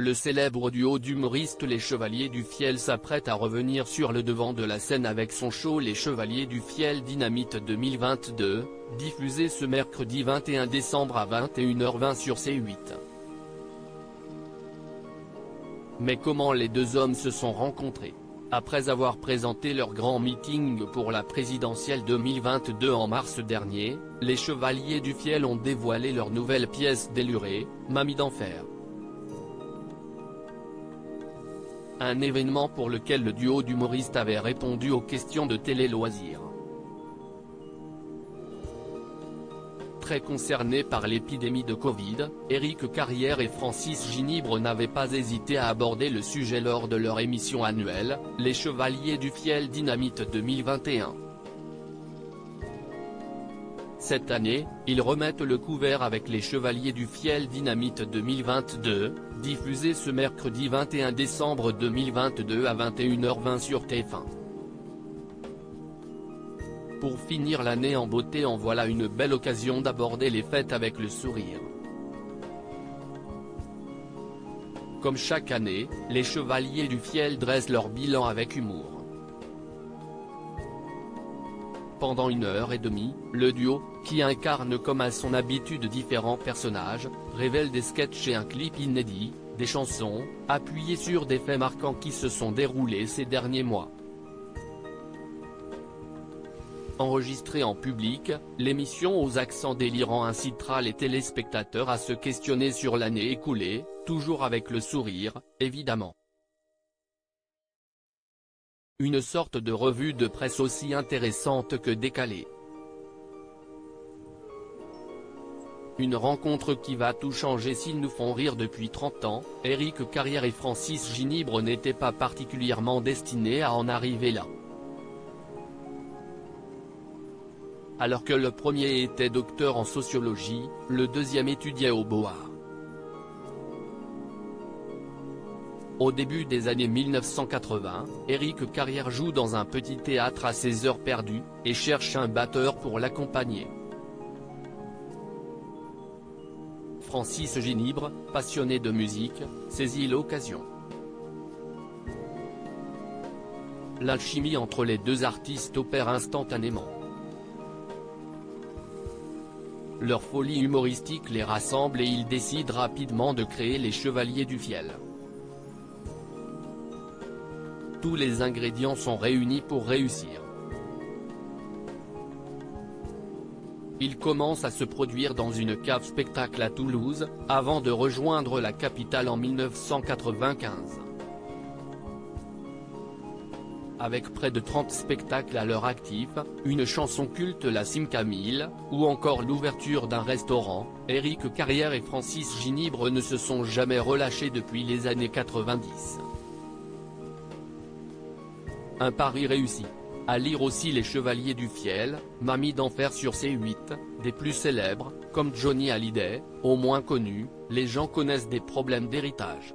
Le célèbre duo d'humoristes Les Chevaliers du Fiel s'apprête à revenir sur le devant de la scène avec son show Les Chevaliers du Fiel Dynamite 2022, diffusé ce mercredi 21 décembre à 21h20 sur C8. Mais comment les deux hommes se sont rencontrés? Après avoir présenté leur grand meeting pour la présidentielle 2022 en mars dernier, les Chevaliers du Fiel ont dévoilé leur nouvelle pièce délurée, Mamie d'enfer. Un événement pour lequel le duo d'humoristes avait répondu aux questions de Télé Loisirs. Très concernés par l'épidémie de Covid, Éric Carrière et Francis Ginibre n'avaient pas hésité à aborder le sujet lors de leur émission annuelle, Les Chevaliers du Fiel Dynamite 2021. Cette année, ils remettent le couvert avec Les Chevaliers du Fiel Dynamite 2022, diffusé ce mercredi 21 décembre 2022 à 21h20 sur TF1. Pour finir l'année en beauté, en voilà une belle occasion d'aborder les fêtes avec le sourire. Comme chaque année, les Chevaliers du Fiel dressent leur bilan avec humour. Pendant 1h30, le duo, qui incarne comme à son habitude différents personnages, révèle des sketchs et un clip inédit, des chansons, appuyées sur des faits marquants qui se sont déroulés ces derniers mois. Enregistrée en public, l'émission aux accents délirants incitera les téléspectateurs à se questionner sur l'année écoulée, toujours avec le sourire, évidemment. Une sorte de revue de presse aussi intéressante que décalée. Une rencontre qui va tout changer s'ils nous font rire depuis 30 ans, Éric Carrière et Francis Ginibre n'étaient pas particulièrement destinés à en arriver là. Alors que le premier était docteur en sociologie, le deuxième étudiait au Beaux-Arts. Au début des années 1980, Éric Carrière joue dans un petit théâtre à ses heures perdues, et cherche un batteur pour l'accompagner. Francis Ginibre, passionné de musique, saisit l'occasion. L'alchimie entre les deux artistes opère instantanément. Leur folie humoristique les rassemble et ils décident rapidement de créer les Chevaliers du Fiel. Tous les ingrédients sont réunis pour réussir. Ils commencent à se produire dans une cave spectacle à Toulouse, avant de rejoindre la capitale en 1995. Avec près de 30 spectacles à leur actif, une chanson culte La Cime Camille, ou encore l'ouverture d'un restaurant, Éric Carrière et Francis Ginibre ne se sont jamais relâchés depuis les années 90. Un pari réussi. À lire aussi Les Chevaliers du Fiel, Mamie d'enfer sur C8, des plus célèbres, comme Johnny Hallyday, aux moins connus, les gens connaissent des problèmes d'héritage.